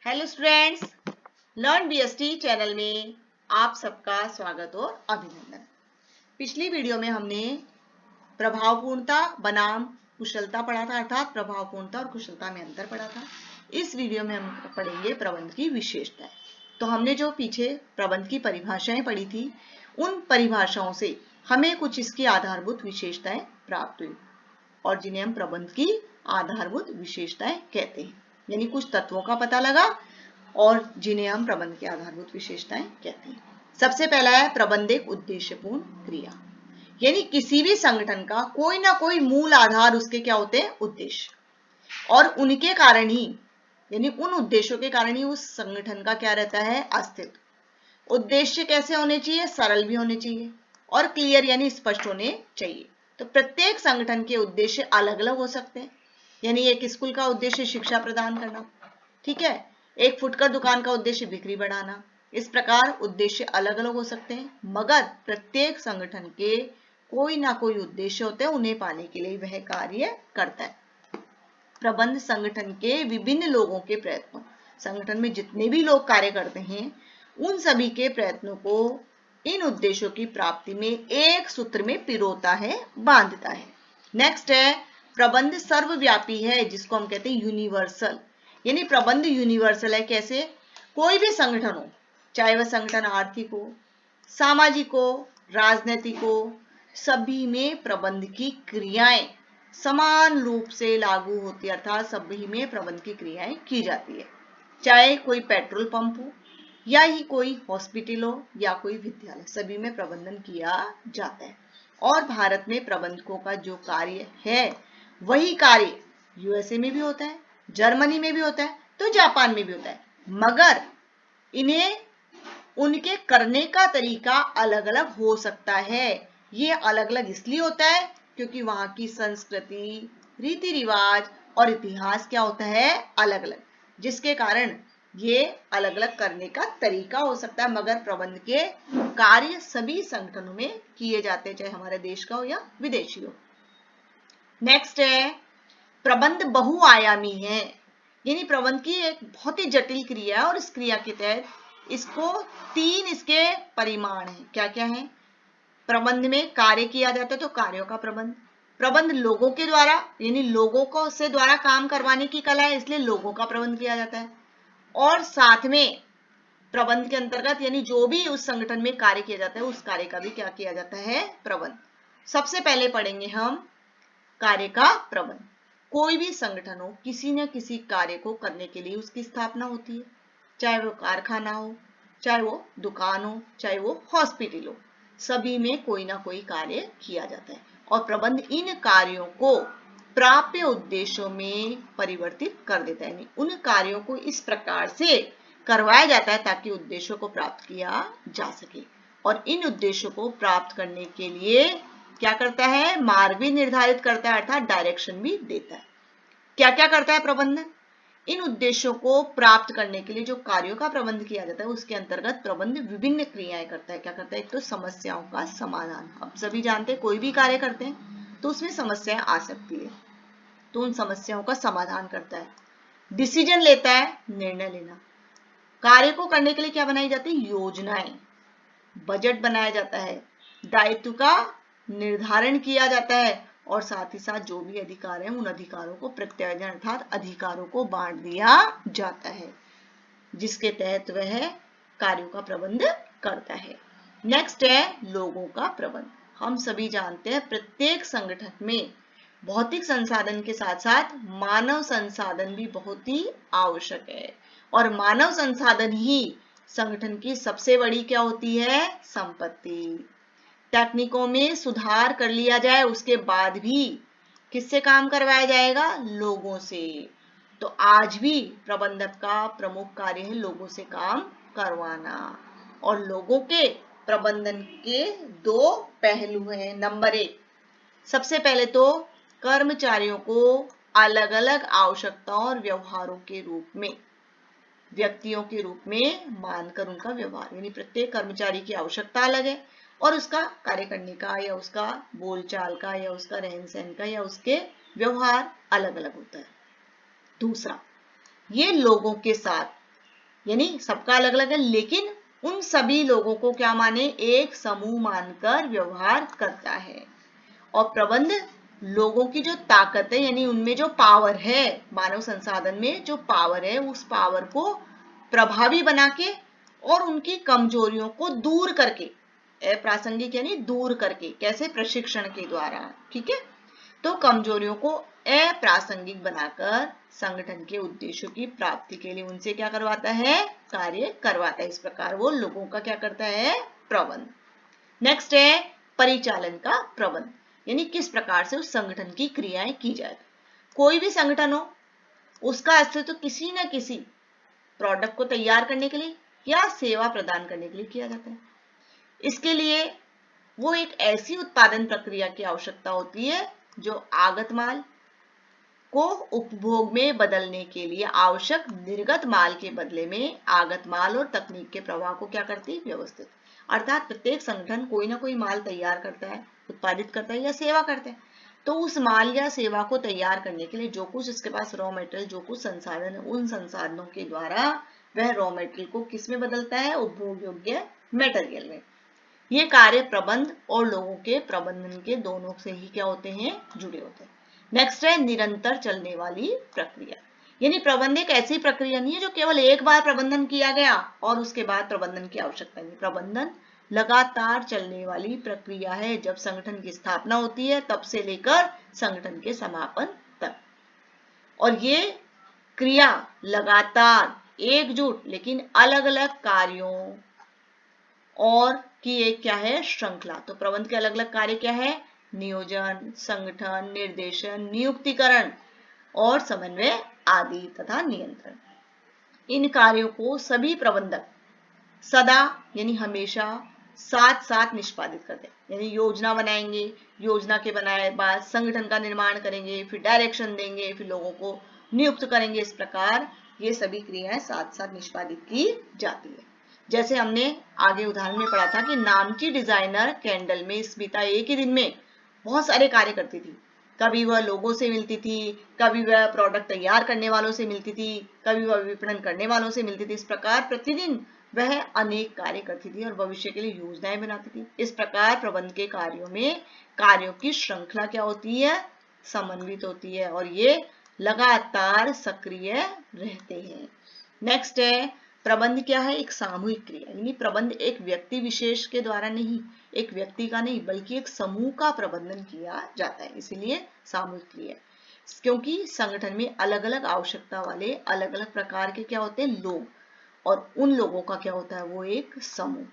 Hello students, learn BST channel में आप सबका स्वागत और अभिनंदन। पिछली वीडियो में हमने प्रभावपूर्णता बनाम कुशलता पढ़ा था, अर्थात प्रभावपूर्णता और कुशलता में अंतर पढ़ा था। इस वीडियो में हम पढ़ेंगे प्रबंध की विशेषताएं। तो हमने जो पीछे प्रबंध की परिभाषाएं पढ़ी थी, उन परिभाषाओं से हमें कुछ इसकी आधारभूत विशेषताएं प्राप्त हुई और जिन्हें हम प्रबंध की आधारभूत विशेषताएं कहते हैं। यानी कुछ तत्वों का पता लगा और जिन्हें हम प्रबंध की आधारभूत विशेषताएं कहते हैं। सबसे पहला है प्रबंध एक उद्देश्यपूर्ण क्रिया, यानी किसी भी संगठन का कोई ना कोई मूल आधार उसके क्या होते हैं, उद्देश्य, और उनके कारण ही यानी उन उद्देश्यों के कारण ही उस संगठन का क्या रहता है, अस्तित्व। उद्देश्य कैसे होने चाहिए, सरल भी होने चाहिए और क्लियर यानी स्पष्ट होने चाहिए। तो प्रत्येक संगठन के उद्देश्य अलग अलग हो सकते हैं। यानी एक स्कूल का उद्देश्य शिक्षा प्रदान करना, ठीक है, एक फुटकर दुकान का उद्देश्य बिक्री बढ़ाना। इस प्रकार उद्देश्य अलग अलग हो सकते हैं, मगर प्रत्येक संगठन के कोई ना कोई उद्देश्य होते हैं, उन्हें पाने के लिए वह कार्य करता है। प्रबंध संगठन के विभिन्न लोगों के प्रयत्नों, संगठन में जितने भी लोग कार्य करते हैं उन सभी के प्रयत्नों को इन उद्देश्यों की प्राप्ति में एक सूत्र में पिरोता है, बांधता है। नेक्स्ट है प्रबंध सर्वव्यापी है, जिसको हम कहते हैं यूनिवर्सल। यानी प्रबंध यूनिवर्सल है। कैसे? कोई भी संगठन हो, चाहे वह संगठन आर्थिक हो, सामाजिक हो, राजनीतिक हो, सभी में प्रबंध की क्रियाएं समान रूप से लागू होती है, अर्थात सभी में प्रबंध की क्रियाएं की जाती है। चाहे कोई पेट्रोल पंप हो या ही कोई हॉस्पिटल हो या कोई विद्यालय, सभी में प्रबंधन किया जाता है। और भारत में प्रबंधकों का जो कार्य है वही कार्य यूएसए में भी होता है, जर्मनी में भी होता है, तो जापान में भी होता है, मगर इन्हें उनके करने का तरीका अलग अलग हो सकता है। ये अलग अलग इसलिए होता है क्योंकि वहां की संस्कृति, रीति रिवाज और इतिहास क्या होता है, अलग अलग, जिसके कारण ये अलग अलग करने का तरीका हो सकता है, मगर प्रबंध के कार्य सभी संगठनों में किए जाते हैं, चाहे हमारे देश का हो या विदेशी हो। नेक्स्ट है प्रबंध बहुआयामी है, यानी प्रबंध की एक बहुत ही जटिल क्रिया है और इस क्रिया के तहत इसको तीन इसके परिमाण है। क्या क्या है? प्रबंध में कार्य किया जाता है तो कार्यों का प्रबंध, प्रबंध लोगों के द्वारा यानी लोगों को उससे द्वारा काम करवाने की कला है, इसलिए लोगों का प्रबंध किया जाता है, और साथ में प्रबंध के अंतर्गत यानी जो भी उस संगठन में कार्य किया जाता है उस कार्य का भी क्या किया जाता है, प्रबंध। सबसे पहले पढ़ेंगे हम कार्य का प्रबंध। कोई भी संगठन हो, किसी न किसी कार्य को करने के लिए उसकी स्थापना होती है, चाहे वो कारखाना हो, चाहे वो दुकान हो, चाहे वो हॉस्पिटल हो, सभी में कोई ना कोई कार्य किया जाता है और प्रबंध इन कार्यों को प्राप्य उद्देश्यों में परिवर्तित कर देता है। उन कार्यों को इस प्रकार से करवाया जाता है ताकि उद्देश्यों को प्राप्त किया जा सके, और इन उद्देश्यों को प्राप्त करने के लिए क्या करता है, मार्ग भी निर्धारित करता है, अर्थात डायरेक्शन भी देता है। क्या क्या करता है प्रबंधन? इन उद्देश्यों को प्राप्त करने के लिए जो कार्यों का प्रबंध किया जाता है उसके अंतर्गत प्रबंध विभिन्न क्रियाएं करता है। क्या करता है? एक तो समस्याओं का समाधान। अब सभी जानते हैं कोई भी कार्य करते हैं तो उसमें समस्याएं आ सकती है, तो उन समस्याओं का समाधान करता है। डिसीजन लेता है, निर्णय लेना। कार्य को करने के लिए क्या बनाई जाती है, योजनाएं, बजट बनाया जाता है, दायित्व का निर्धारण किया जाता है, और साथ ही साथ जो भी अधिकार है उन अधिकारों को प्रत्यायोजन अर्थात अधिकारों को बांट दिया जाता है, जिसके तहत वह कार्यों का प्रबंध करता है। नेक्स्ट है लोगों का प्रबंध। हम सभी जानते हैं प्रत्येक संगठन में भौतिक संसाधन के साथ साथ मानव संसाधन भी बहुत ही आवश्यक है, और मानव संसाधन ही संगठन की सबसे बड़ी क्या होती है, संपत्ति। तकनीकों में सुधार कर लिया जाए उसके बाद भी किससे काम करवाया जाएगा, लोगों से। तो आज भी प्रबंधक का प्रमुख कार्य है लोगों से काम करवाना, और लोगों के प्रबंधन के दो पहलू हैं। नंबर एक, सबसे पहले तो कर्मचारियों को अलग अलग आवश्यकताओं और व्यवहारों के रूप में, व्यक्तियों के रूप में मानकर उनका व्यवहार, यानी प्रत्येक कर्मचारी की आवश्यकता अलग है और उसका कार्य करने का या उसका बोलचाल का या उसका रहन सहन का या उसके व्यवहार अलग अलग होता है। दूसरा, ये लोगों के साथ यानी सबका अलग अलग है, लेकिन उन सभी लोगों को क्या माने, एक समूह मानकर व्यवहार करता है। और प्रबंध लोगों की जो ताकत है, यानी उनमें जो पावर है, मानव संसाधन में जो पावर है, उस पावर को प्रभावी बना के और उनकी कमजोरियों को दूर करके, अप्रासंगिक यानी दूर करके, कैसे, प्रशिक्षण के द्वारा, ठीक है। तो कमजोरियों को अप्रासंगिक बनाकर संगठन के उद्देश्यों की प्राप्ति के लिए उनसे क्या करवाता है, कार्य करवाता है। इस प्रकार वो लोगों का क्या करता है, प्रबंध। नेक्स्ट है परिचालन का प्रबंध, यानी किस प्रकार से उस संगठन की क्रियाएं की जाए। कोई भी संगठन हो, उसका अस्तित्व किसी न किसी प्रोडक्ट को तैयार करने के लिए या सेवा प्रदान करने के लिए किया जाता है। इसके लिए वो एक ऐसी उत्पादन प्रक्रिया की आवश्यकता होती है जो आगत माल को उपभोग में बदलने के लिए आवश्यक निर्गत माल के बदले में आगत माल और तकनीक के प्रवाह को क्या करती है, व्यवस्थित। अर्थात प्रत्येक संगठन कोई ना कोई माल तैयार करता है, उत्पादित करता है या सेवा करता है। तो उस माल या सेवा को तैयार करने के लिए जो कुछ इसके पास रॉ मटेरियल, जो कुछ संसाधन है, उन संसाधनों के द्वारा वह रॉ मटेरियल को किस में बदलता है, उपभोग योग्य मटेरियल में। ये कार्य प्रबंध और लोगों के प्रबंधन के दोनों से ही क्या होते हैं, जुड़े होते हैं। नेक्स्ट है निरंतर चलने वाली प्रक्रिया, यानी प्रबंध एक ऐसी प्रक्रिया नहीं है जो केवल एक बार प्रबंधन किया गया और उसके बाद प्रबंधन की आवश्यकता नहीं। प्रबंधन लगातार चलने वाली प्रक्रिया है, जब संगठन की स्थापना होती है तब से लेकर संगठन के समापन तक। और ये क्रिया लगातार एकजुट लेकिन अलग अलग कार्यों और की एक क्या है, श्रृंखला। तो प्रबंध के अलग अलग कार्य क्या है, नियोजन, संगठन, निर्देशन, नियुक्तिकरण और समन्वय आदि तथा नियंत्रण। इन कार्यों को सभी प्रबंधक सदा यानी हमेशा साथ साथ निष्पादित करते हैं। यानी योजना बनाएंगे, योजना के बनाए बाद संगठन का निर्माण करेंगे, फिर डायरेक्शन देंगे, फिर लोगों को नियुक्त करेंगे। इस प्रकार ये सभी क्रियाएं साथ साथ निष्पादित की जाती है। जैसे हमने आगे उदाहरण में पढ़ा था कि नामची डिजाइनर कैंडल में स्मिता एक ही दिन में बहुत सारे कार्य करती थी। कभी वह लोगों से मिलती थी, कभी वह प्रोडक्ट तैयार करने वालों से मिलती थी, कभी वह विपणन करने वालों से मिलती थी। इस प्रकार प्रतिदिन वह अनेक कार्य करती थी और भविष्य के लिए योजनाएं बनाती थी। इस प्रकार प्रबंध के कार्यों में कार्यों की श्रृंखला क्या होती है, समन्वित होती है और ये लगातार सक्रिय रहते हैं। नेक्स्ट है प्रबंध क्या है, एक सामूहिक क्रिया, यानी प्रबंध एक व्यक्ति विशेष के द्वारा नहीं, एक व्यक्ति का नहीं, बल्कि एक समूह का प्रबंधन किया जाता है, इसीलिए सामूहिक क्रिया। क्योंकि संगठन में अलग अलग आवश्यकता वाले अलग अलग प्रकार के क्या होते हैं, लोग, और उन लोगों का क्या होता है, वो एक समूह।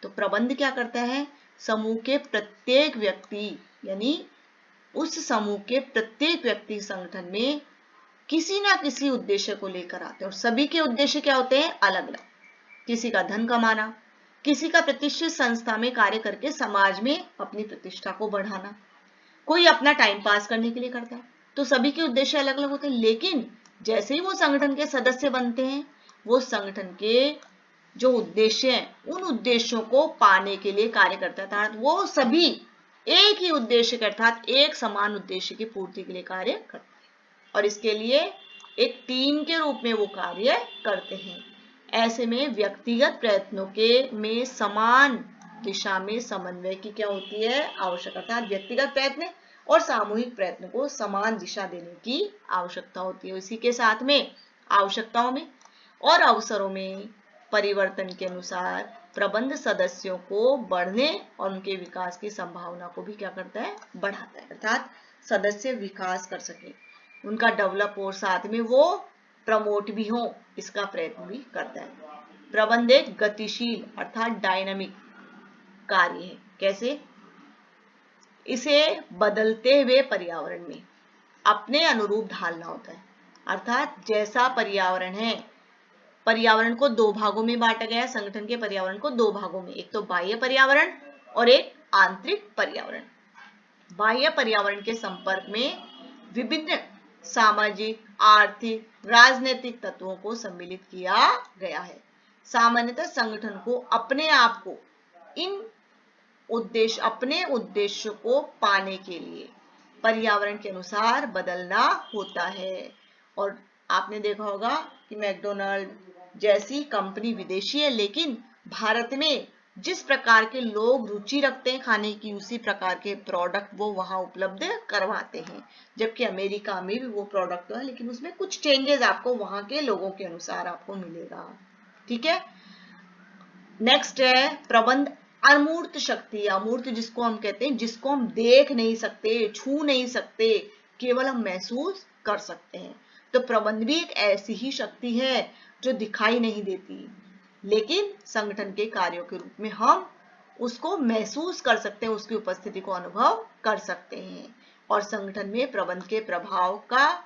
तो प्रबंध क्या करता है, समूह के प्रत्येक व्यक्ति यानी उस समूह के प्रत्येक व्यक्ति संगठन में किसी ना किसी उद्देश्य को लेकर आते हैं और सभी के उद्देश्य क्या होते हैं, अलग अलग। किसी का धन कमाना, किसी का प्रतिष्ठित संस्था में कार्य करके समाज में अपनी प्रतिष्ठा को बढ़ाना, कोई अपना टाइम पास करने के लिए करता है। तो सभी के उद्देश्य अलग अलग होते हैं, लेकिन जैसे ही वो संगठन के सदस्य बनते हैं, वो संगठन के जो उद्देश्य हैं उन उद्देश्यों को पाने के लिए कार्य करता है। अर्थात वो सभी एक ही उद्देश्य के, अर्थात एक समान उद्देश्य की पूर्ति के लिए कार्य करते हैं और इसके लिए एक टीम के रूप में वो कार्य करते हैं। ऐसे में व्यक्तिगत प्रयत्नों के में समान दिशा में समन्वय की क्या होती है, आवश्यकता। व्यक्तिगत प्रयत्न और सामूहिक प्रयत्न को समान दिशा देने की आवश्यकता होती है। इसी के साथ में आवश्यकताओं में और अवसरों में परिवर्तन के अनुसार प्रबंध सदस्यों को बढ़ने और उनके विकास की संभावना को भी क्या करता है, बढ़ाता है। अर्थात सदस्य विकास कर सके, उनका डेवलप और साथ में वो प्रमोट भी हो, इसका प्रयत्न भी करता है। प्रबंध एक गतिशील अर्थात डायनामिक कार्य है। कैसे, इसे बदलते हुए पर्यावरण में अपने अनुरूप ढालना होता है। अर्थात जैसा पर्यावरण है, पर्यावरण को दो भागों में बांटा गया है, संगठन के पर्यावरण को दो भागों में, एक तो बाह्य पर्यावरण और एक आंतरिक पर्यावरण। बाह्य पर्यावरण के संपर्क में विभिन्न सामाजिक, आर्थिक, राजनीतिक तत्वों को सम्मिलित किया गया है। सामान्यतः संगठन को अपने आप को अपने उद्देश्य को पाने के लिए पर्यावरण के अनुसार बदलना होता है। और आपने देखा होगा कि मैकडोनल्ड, जैसी कंपनी विदेशी है, लेकिन भारत में जिस प्रकार के लोग रुचि रखते हैं खाने की, उसी प्रकार के प्रोडक्ट वो वहां उपलब्ध करवाते हैं। जबकि अमेरिका में भी वो प्रोडक्ट तो है, लेकिन उसमें कुछ चेंजेस आपको वहां के लोगों के अनुसार आपको मिलेगा। ठीक है। नेक्स्ट है प्रबंध अमूर्त शक्ति। अमूर्त जिसको हम कहते हैं, जिसको हम देख नहीं सकते, छू नहीं सकते, केवल हम महसूस कर सकते हैं। तो प्रबंध भी एक ऐसी ही शक्ति है जो दिखाई नहीं देती, लेकिन संगठन के कार्यों के रूप में हम उसको महसूस कर सकते हैं, उसकी उपस्थिति को अनुभव कर सकते हैं। और संगठन में प्रबंध के प्रभाव का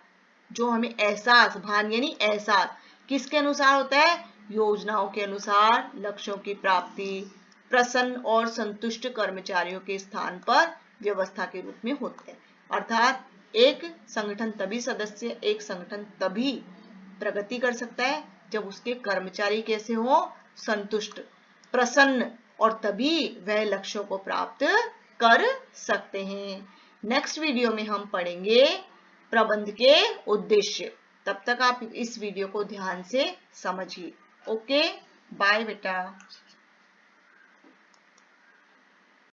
जो हमें एहसास, भान यानी एहसास किसके अनुसार होता है? योजनाओं के अनुसार, लक्ष्यों की प्राप्ति, प्रसन्न और संतुष्ट कर्मचारियों के स्थान पर व्यवस्था के रूप में होते हैं। अर्थात एक संगठन तभी प्रगति कर सकता है जब उसके कर्मचारी कैसे हो? संतुष्ट, प्रसन्न, और तभी वह लक्ष्यों को प्राप्त कर सकते हैं। नेक्स्ट वीडियो में हम पढ़ेंगे प्रबंध के उद्देश्य। तब तक आप इस वीडियो को ध्यान से समझिए। ओके, बाय बेटा।